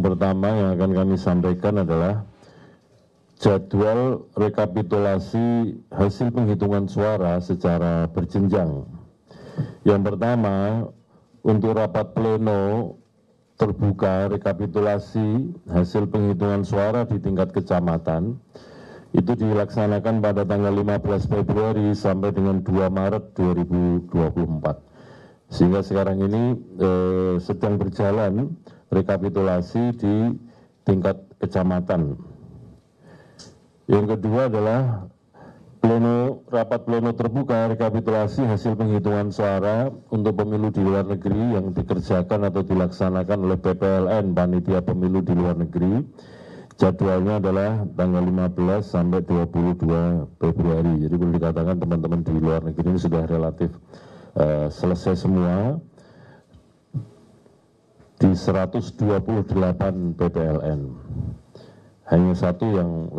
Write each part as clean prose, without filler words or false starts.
pertama yang akan kami sampaikan adalah jadwal rekapitulasi hasil penghitungan suara secara berjenjang. Yang pertama, untuk rapat pleno terbuka rekapitulasi hasil penghitungan suara di tingkat kecamatan itu dilaksanakan pada tanggal 15 Februari sampai dengan 2 Maret 2024. Sehingga sekarang ini sedang berjalan rekapitulasi di tingkat kecamatan. Yang kedua adalah rapat pleno terbuka rekapitulasi hasil penghitungan suara untuk pemilu di luar negeri yang dikerjakan atau dilaksanakan oleh PPLN, Panitia Pemilu di Luar Negeri. Jadwalnya adalah tanggal 15 sampai 22 Februari. Jadi boleh dikatakan teman-teman di luar negeri ini sudah relatif selesai semua di 128 PPLN. Hanya satu yang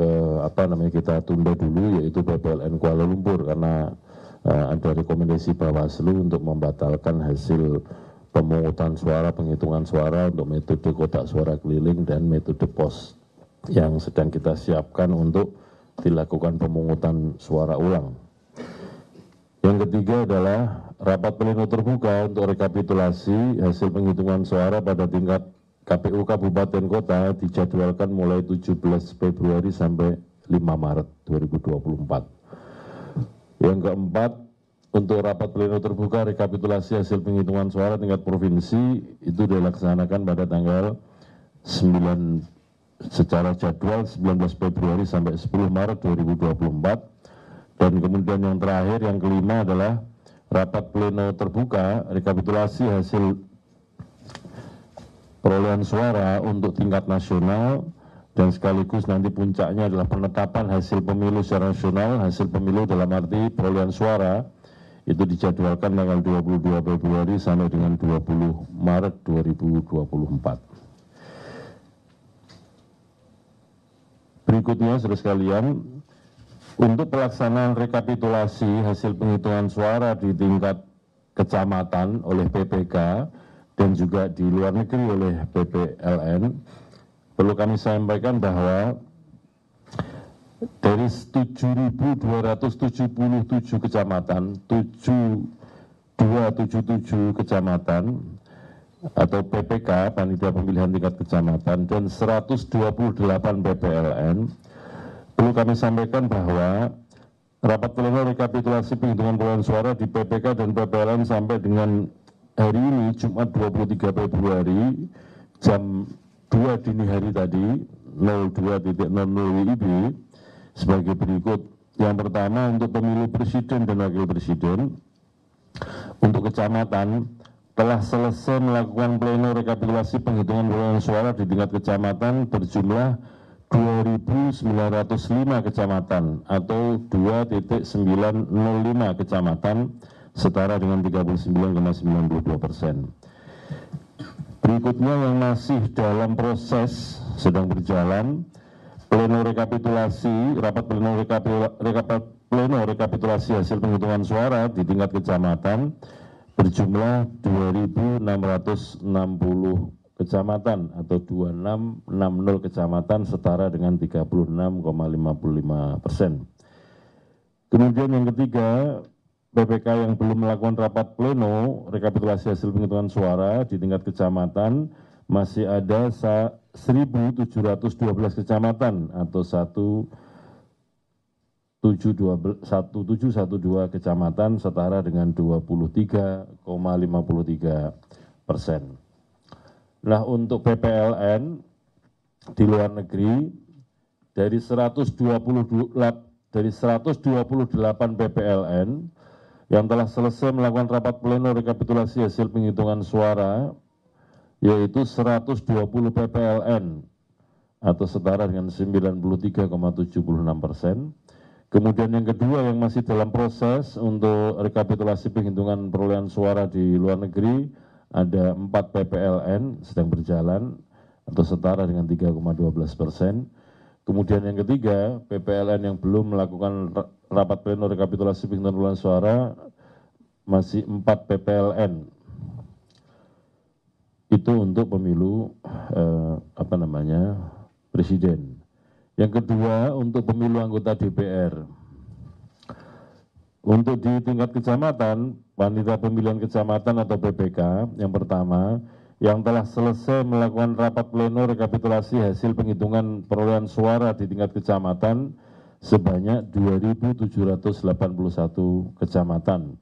kita tunda dulu, yaitu PPLN Kuala Lumpur, karena ada rekomendasi Bawaslu untuk membatalkan hasil pemungutan suara, penghitungan suara untuk metode kotak suara keliling dan metode pos yang sedang kita siapkan untuk dilakukan pemungutan suara ulang. Yang ketiga adalah rapat pleno terbuka untuk rekapitulasi hasil penghitungan suara pada tingkat KPU Kabupaten Kota dijadwalkan mulai 17 Februari sampai 5 Maret 2024. Yang keempat, untuk rapat pleno terbuka rekapitulasi hasil penghitungan suara tingkat provinsi itu dilaksanakan pada tanggal 9 secara jadwal 19 Februari sampai 10 Maret 2024. Dan kemudian yang terakhir, yang kelima adalah rapat pleno terbuka rekapitulasi hasil perolehan suara untuk tingkat nasional dan sekaligus nanti puncaknya adalah penetapan hasil pemilu secara nasional. Hasil pemilu dalam arti perolehan suara itu dijadwalkan tanggal 22 Februari sampai dengan 20 Maret 2024. Berikutnya, saudara sekalian, untuk pelaksanaan rekapitulasi hasil penghitungan suara di tingkat kecamatan oleh PPK dan juga di luar negeri oleh PPLN, perlu kami sampaikan bahwa dari 7.277 kecamatan, 7277 kecamatan atau PPK, Panitia Pemilihan Tingkat Kecamatan, dan 128 PPLN, perlu kami sampaikan bahwa rapat pleno rekapitulasi penghitungan perolehan suara di PPK dan PPLN sampai dengan hari ini, Jumat 23 Februari, jam 2 dini hari tadi, 02.00 WIB, sebagai berikut. Yang pertama, untuk pemilu presiden dan wakil presiden, untuk kecamatan, telah selesai melakukan pleno rekapitulasi penghitungan perolehan suara di tingkat kecamatan berjumlah 2.905 kecamatan atau 2.905 kecamatan, setara dengan 39,92%. Berikutnya yang masih dalam proses sedang berjalan, pleno rekapitulasi, rapat pleno rekapitulasi hasil penghitungan suara di tingkat kecamatan berjumlah 2.660 kecamatan atau 2660 kecamatan, setara dengan 36,55%. Kemudian yang ketiga, PPK yang belum melakukan rapat pleno rekapitulasi hasil penghitungan suara di tingkat kecamatan masih ada 1.712 kecamatan atau 1712 kecamatan, setara dengan 23,53%. Nah, untuk PPLN di luar negeri, dari 128 PPLN yang telah selesai melakukan rapat pleno rekapitulasi hasil penghitungan suara, yaitu 120 PPLN atau setara dengan 93,76%. Kemudian yang kedua yang masih dalam proses untuk rekapitulasi penghitungan perolehan suara di luar negeri, ada 4 PPLN sedang berjalan atau setara dengan 3,12%. Kemudian yang ketiga, PPLN yang belum melakukan rapat pleno rekapitulasi penghitungan perolehan suara masih 4 PPLN. Itu untuk pemilu presiden. Yang kedua, untuk pemilu anggota DPR. Untuk di tingkat kecamatan, panitia pemilihan kecamatan atau PPK, yang pertama, yang telah selesai melakukan rapat pleno rekapitulasi hasil penghitungan perolehan suara di tingkat kecamatan sebanyak 2.781 kecamatan.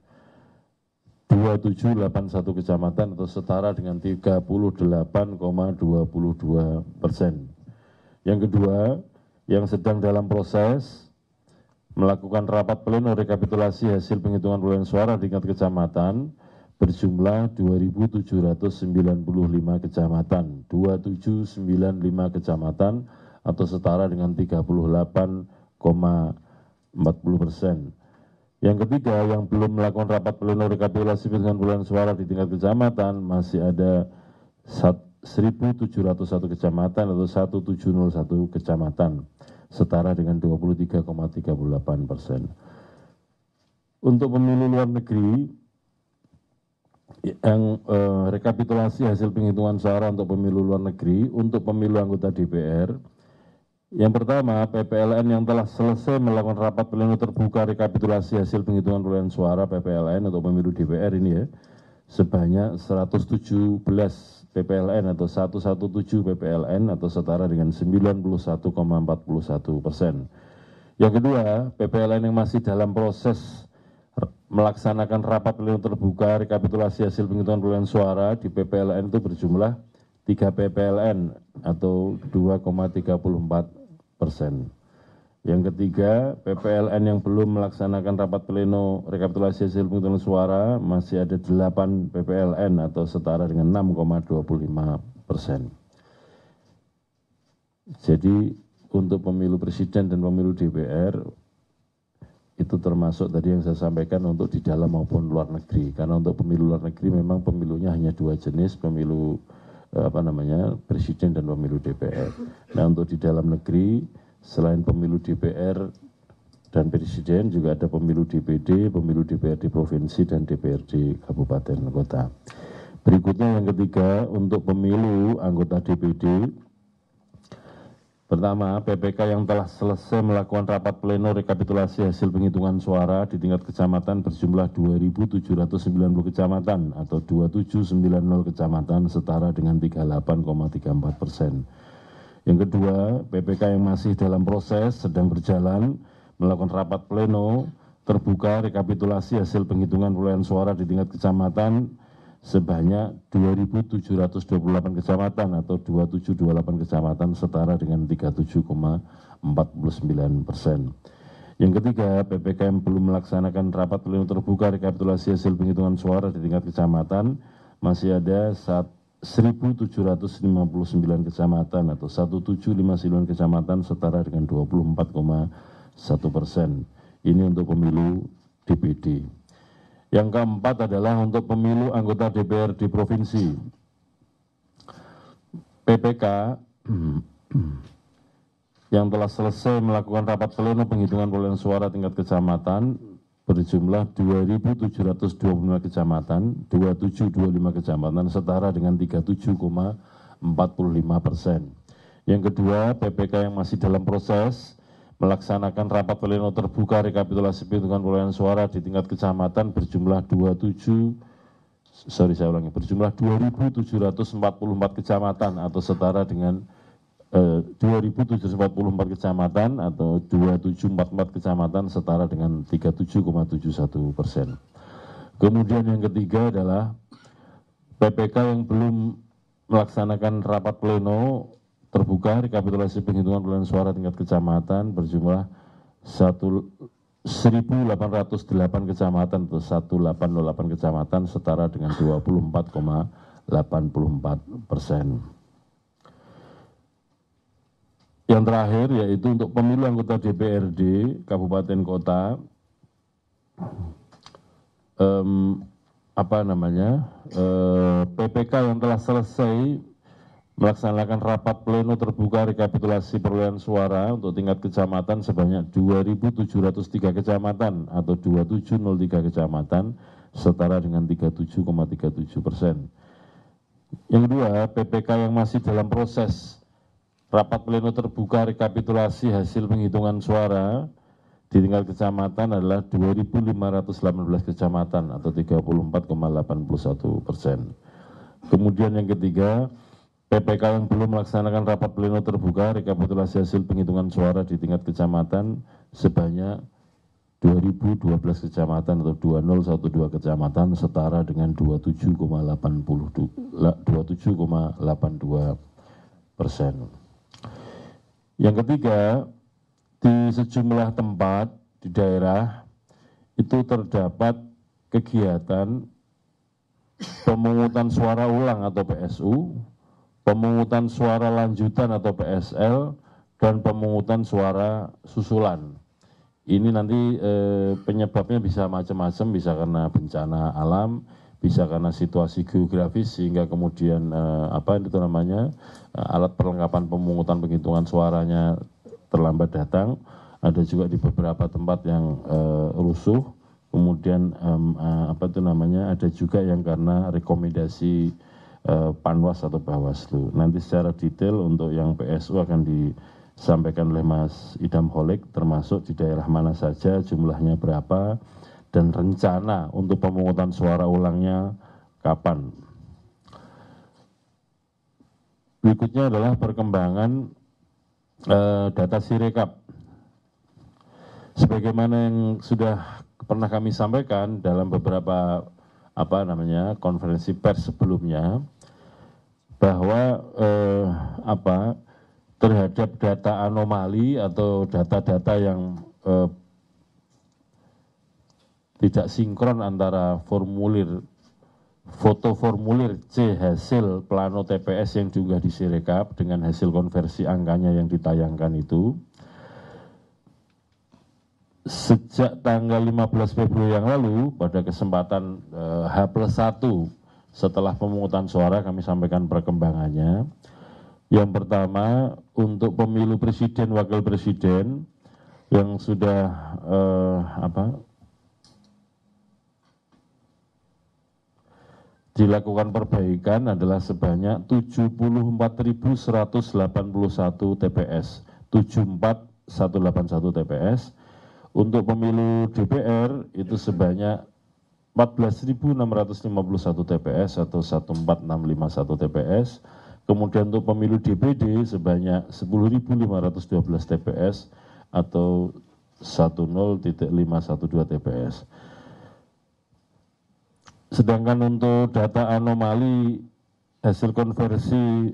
2781 kecamatan atau setara dengan 38,22%. Yang kedua, yang sedang dalam proses melakukan rapat pleno rekapitulasi hasil penghitungan perolehan suara di tingkat kecamatan berjumlah 2.795 kecamatan, 2795 kecamatan atau setara dengan 38,40%. Yang ketiga, yang belum melakukan rapat pleno rekapitulasi penghitungan perolehan suara di tingkat kecamatan masih ada 1.701 kecamatan atau 1.701 kecamatan, setara dengan 23,38%. Untuk pemilu luar negeri, yang rekapitulasi hasil penghitungan suara untuk pemilu luar negeri, untuk pemilu anggota DPR, yang pertama, PPLN yang telah selesai melakukan rapat pleno terbuka rekapitulasi hasil penghitungan perolehan suara PPLN untuk pemilu DPR ini ya, sebanyak 117 PPLN atau 117 PPLN atau setara dengan 91,41%. Yang kedua, PPLN yang masih dalam proses melaksanakan rapat pleno terbuka rekapitulasi hasil penghitungan perolehan suara di PPLN itu berjumlah 3 PPLN atau 2,34%. Yang ketiga, PPLN yang belum melaksanakan rapat pleno rekapitulasi hasil penghitungan suara masih ada 8 PPLN atau setara dengan 6,25%. Jadi untuk pemilu presiden dan pemilu DPR itu termasuk tadi yang saya sampaikan untuk di dalam maupun luar negeri. Karena untuk pemilu luar negeri memang pemilunya hanya 2 jenis, pemilu presiden dan pemilu DPR. Nah, untuk di dalam negeri selain pemilu DPR dan presiden juga ada pemilu DPD, pemilu DPRD provinsi dan DPRD kabupaten kota. Berikutnya yang ketiga, untuk pemilu anggota DPD. Pertama, PPK yang telah selesai melakukan rapat pleno rekapitulasi hasil penghitungan suara di tingkat kecamatan berjumlah 2.790 kecamatan atau 2790 kecamatan setara dengan 38,34%. Yang kedua, PPK yang masih dalam proses sedang berjalan melakukan rapat pleno terbuka rekapitulasi hasil penghitungan perolehan suara di tingkat kecamatan sebanyak 2.728 kecamatan atau 2728 kecamatan setara dengan 37,49%. Yang ketiga, PPK yang belum melaksanakan rapat pleno terbuka rekapitulasi hasil penghitungan suara di tingkat kecamatan masih ada 1.759 kecamatan atau 1.759 kecamatan setara dengan 24,1%. Ini untuk pemilu DPD. Yang keempat adalah untuk pemilu anggota DPR di provinsi. PPK yang telah selesai melakukan rapat pleno penghitungan perolehan suara tingkat kecamatan berjumlah 2.725 kecamatan, 2725 kecamatan setara dengan 37,45%. Yang kedua, PPK yang masih dalam proses melaksanakan rapat pleno terbuka rekapitulasi penghitungan perolehan suara di tingkat kecamatan berjumlah 2.744 kecamatan atau setara dengan 2.744 kecamatan atau 2.744 kecamatan setara dengan 37,71%. Kemudian yang ketiga adalah PPK yang belum melaksanakan rapat pleno terbuka rekapitulasi penghitungan perolehan suara tingkat kecamatan berjumlah 1.808 kecamatan atau 1.808 kecamatan setara dengan 24,84%. Yang terakhir yaitu untuk pemilu anggota DPRD kabupaten kota, PPK yang telah selesai melaksanakan rapat pleno terbuka rekapitulasi perolehan suara untuk tingkat kecamatan sebanyak 2.703 kecamatan atau 2703 kecamatan setara dengan 37,37%. Yang kedua, PPK yang masih dalam proses rapat pleno terbuka rekapitulasi hasil penghitungan suara di tingkat kecamatan adalah 2.518 kecamatan atau 34,81%. Kemudian yang ketiga, PPK yang belum melaksanakan rapat pleno terbuka rekapitulasi hasil penghitungan suara di tingkat kecamatan sebanyak 2012 kecamatan atau 2012 kecamatan setara dengan 27,82%. Yang ketiga, di sejumlah tempat di daerah itu terdapat kegiatan pemungutan suara ulang atau PSU, pemungutan suara lanjutan atau PSL, dan pemungutan suara susulan. Ini nanti penyebabnya bisa macam-macam, bisa karena bencana alam, bisa karena situasi geografis sehingga kemudian alat perlengkapan pemungutan penghitungan suaranya terlambat datang. Ada juga di beberapa tempat yang rusuh, kemudian ada juga yang karena rekomendasi Panwas atau Bawaslu. Nanti secara detail untuk yang PSU akan disampaikan oleh Mas Idam Holik, termasuk di daerah mana saja, jumlahnya berapa, dan rencana untuk pemungutan suara ulangnya kapan. Berikutnya adalah perkembangan data Sirekap. Sebagaimana yang sudah pernah kami sampaikan dalam beberapa konferensi pers sebelumnya, bahwa terhadap data anomali atau data-data yang tidak sinkron antara foto formulir C hasil plano TPS yang diunggah di Sirekap dengan hasil konversi angkanya yang ditayangkan itu, sejak tanggal 15 Februari yang lalu pada kesempatan H+1 setelah pemungutan suara kami sampaikan perkembangannya. Yang pertama, untuk pemilu presiden wakil presiden yang sudah dilakukan perbaikan adalah sebanyak 74.181 TPS, 74.181 TPS. Untuk pemilu DPR itu sebanyak 14.651 TPS atau 14.651 TPS. Kemudian untuk pemilu DPD sebanyak 10.512 TPS atau 10.512 TPS. Sedangkan untuk data anomali hasil konversi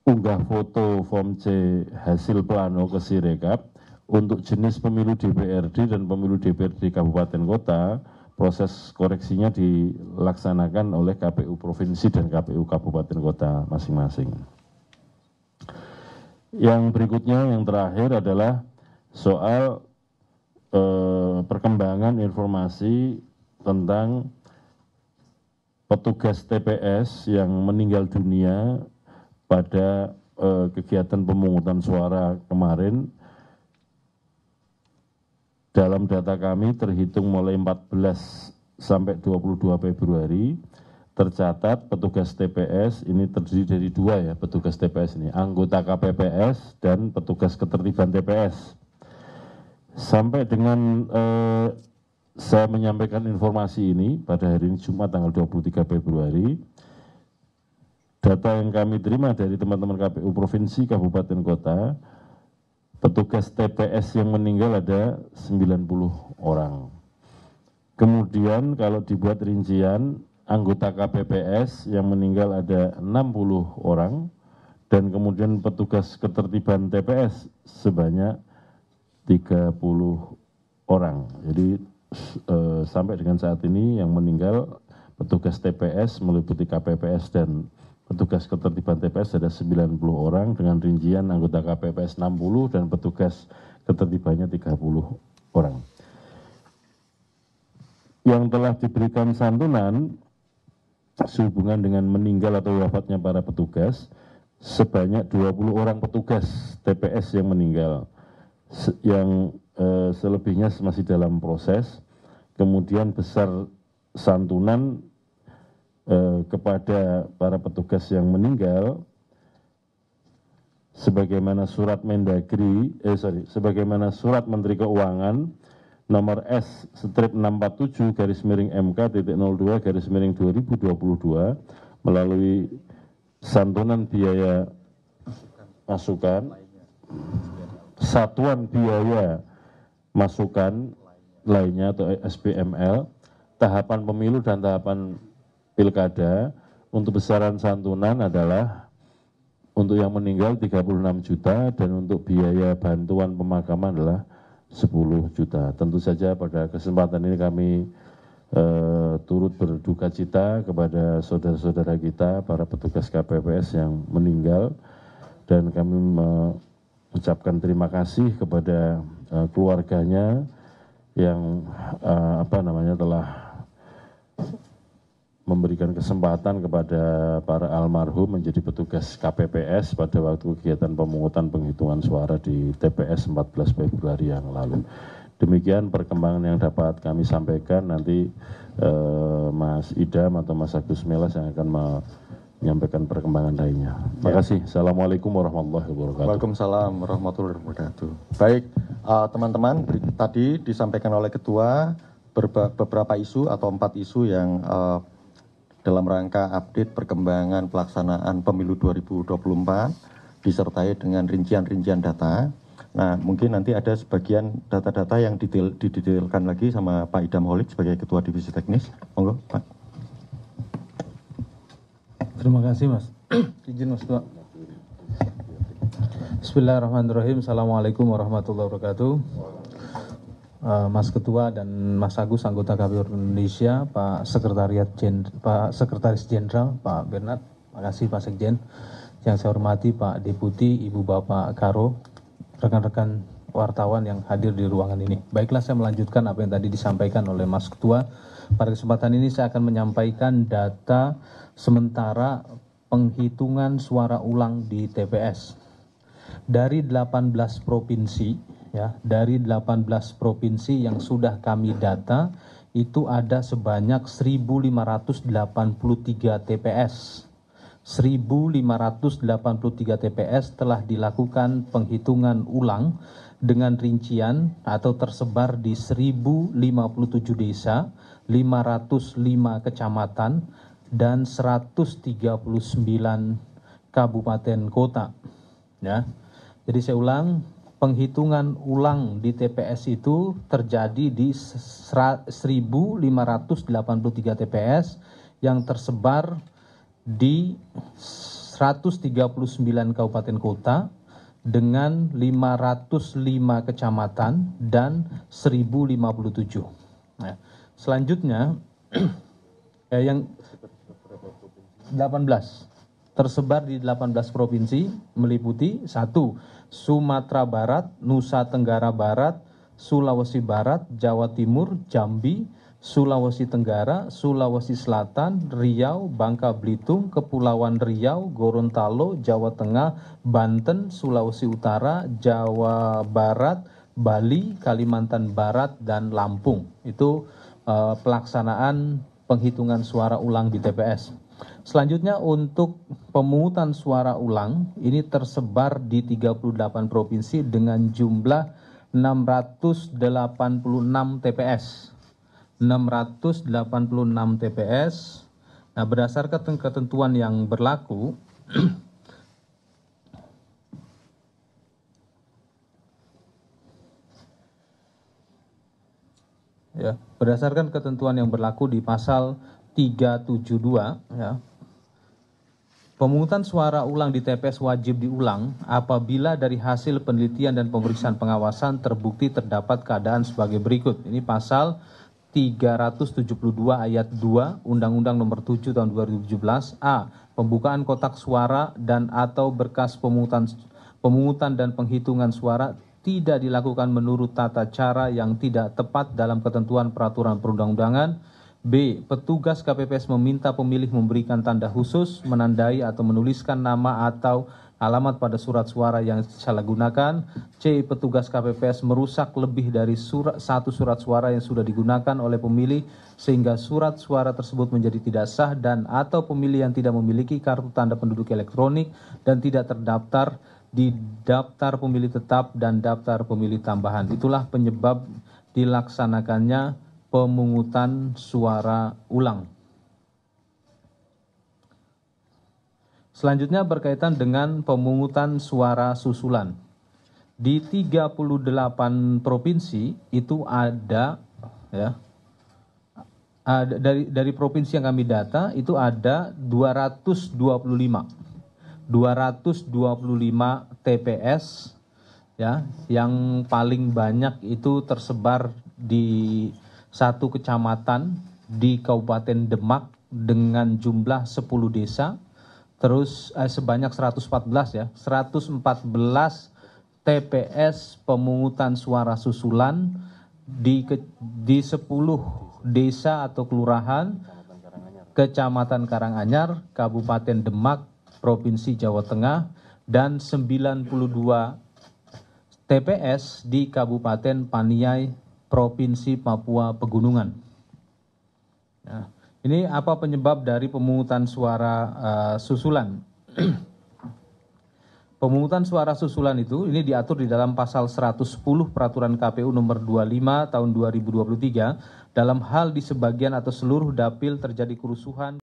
unggah foto form C hasil plano ke Sirekap untuk jenis pemilu DPRD dan pemilu DPRD Kabupaten Kota, proses koreksinya dilaksanakan oleh KPU Provinsi dan KPU Kabupaten Kota masing-masing. Yang berikutnya, yang terakhir adalah soal perkembangan informasi tentang petugas TPS yang meninggal dunia pada kegiatan pemungutan suara kemarin. Dalam data kami terhitung mulai 14 sampai 22 Februari, tercatat petugas TPS ini terdiri dari dua ya, petugas TPS ini, anggota KPPS dan petugas ketertiban TPS. Sampai dengan saya menyampaikan informasi ini pada hari ini Jumat tanggal 23 Februari, data yang kami terima dari teman-teman KPU Provinsi, Kabupaten, Kota, petugas TPS yang meninggal ada 90 orang. Kemudian kalau dibuat rincian, anggota KPPS yang meninggal ada 60 orang, dan kemudian petugas ketertiban TPS sebanyak 30 orang. Jadi sampai dengan saat ini yang meninggal petugas TPS meliputi KPPS dan petugas ketertiban TPS ada 90 orang dengan rincian anggota KPPS 60 dan petugas ketertibannya 30 orang. Yang telah diberikan santunan sehubungan dengan meninggal atau wafatnya para petugas sebanyak 20 orang petugas TPS yang meninggal. Yang selebihnya masih dalam proses. Kemudian besar santunan kepada para petugas yang meninggal sebagaimana surat Menteri Keuangan nomor S/647/MK.02/2022 melalui santunan biaya masukan, satuan biaya masukan lainnya atau SBML, tahapan pemilu dan tahapan pilkada untuk besaran santunan adalah untuk yang meninggal 36 juta dan untuk biaya bantuan pemakaman adalah 10 juta. Tentu saja pada kesempatan ini kami turut berduka cita kepada saudara-saudara kita, para petugas KPPS yang meninggal, dan kami mengucapkan terima kasih kepada keluarganya yang telah memberikan kesempatan kepada para almarhum menjadi petugas KPPS pada waktu kegiatan pemungutan penghitungan suara di TPS 14 Februari yang lalu. Demikian perkembangan yang dapat kami sampaikan. Nanti Mas Idam atau Mas Agus Melas yang akan menyampaikan perkembangan lainnya. Terima kasih. Assalamualaikum warahmatullahi wabarakatuh. Waalaikumsalam warahmatullahi wabarakatuh. Baik, teman-teman, tadi disampaikan oleh Ketua beberapa isu atau 4 isu yang dalam rangka update perkembangan pelaksanaan pemilu 2024 disertai dengan rincian-rincian data. Nah, mungkin nanti ada sebagian data-data yang didetailkan lagi sama Pak Idam Holik sebagai Ketua Divisi Teknis. Monggo, Pak. Terima kasih, Mas. Izin, Mas Ketua. Bismillahirrahmanirrahim. Assalamualaikum warahmatullahi wabarakatuh. Mas Ketua dan Mas Agus, anggota KPU Indonesia, Pak Sekretaris Jenderal, Pak Bernard, makasih Pak Sekjen. Yang saya hormati Pak Deputi, Ibu Bapak Karo, rekan-rekan wartawan yang hadir di ruangan ini. Baiklah, saya melanjutkan apa yang tadi disampaikan oleh Mas Ketua. Pada kesempatan ini saya akan menyampaikan data sementara penghitungan suara ulang di TPS. Dari 18 provinsi, dari 18 provinsi yang sudah kami data, itu ada sebanyak 1.583 TPS. 1.583 TPS telah dilakukan penghitungan ulang dengan rincian atau tersebar di 1.057 desa, 505 kecamatan, dan 139 kabupaten kota. Ya. Jadi saya ulang, penghitungan ulang di TPS itu terjadi di 1.583 TPS yang tersebar di 139 kabupaten kota dengan 505 kecamatan dan 1.057. Nah, selanjutnya yang 18 tersebar di 18 provinsi meliputi 1. Sumatera Barat, Nusa Tenggara Barat, Sulawesi Barat, Jawa Timur, Jambi, Sulawesi Tenggara, Sulawesi Selatan, Riau, Bangka Belitung, Kepulauan Riau, Gorontalo, Jawa Tengah, Banten, Sulawesi Utara, Jawa Barat, Bali, Kalimantan Barat, dan Lampung. Itu pelaksanaan penghitungan suara ulang di TPS. Selanjutnya untuk pemungutan suara ulang ini tersebar di 38 provinsi dengan jumlah 686 TPS. 686 TPS. Nah, berdasarkan ketentuan yang berlaku berdasarkan ketentuan yang berlaku di pasal 372, pemungutan suara ulang di TPS wajib diulang apabila dari hasil penelitian dan pemeriksaan pengawasan terbukti terdapat keadaan sebagai berikut. Ini pasal 372 ayat 2 Undang-Undang Nomor 7 Tahun 2017. A. Pembukaan kotak suara dan atau berkas pemungutan dan penghitungan suara tidak dilakukan menurut tata cara yang tidak tepat dalam ketentuan peraturan perundang-undangan. B. Petugas KPPS meminta pemilih memberikan tanda khusus, menandai atau menuliskan nama atau alamat pada surat suara yang disalahgunakan. C. Petugas KPPS merusak lebih dari satu surat suara yang sudah digunakan oleh pemilih sehingga surat suara tersebut menjadi tidak sah dan atau pemilih yang tidak memiliki kartu tanda penduduk elektronik dan tidak terdaftar di daftar pemilih tetap dan daftar pemilih tambahan. Itulah penyebab dilaksanakannya pemungutan suara ulang. Selanjutnya berkaitan dengan pemungutan suara susulan. Di 38 provinsi itu ada ya. Dari provinsi yang kami data itu ada 225 TPS ya, yang paling banyak itu tersebar di satu kecamatan di Kabupaten Demak dengan jumlah 10 desa. Terus sebanyak 114 ya, 114 TPS pemungutan suara susulan di 10 desa atau kelurahan Kecamatan Karanganyar, Kabupaten Demak, Provinsi Jawa Tengah, dan 92 TPS di Kabupaten Paniai, Provinsi Papua Pegunungan. Nah, ini apa penyebab dari pemungutan suara susulan? Pemungutan suara susulan itu ini diatur di dalam pasal 110 Peraturan KPU nomor 25 tahun 2023 dalam hal di sebagian atau seluruh dapil terjadi kerusuhan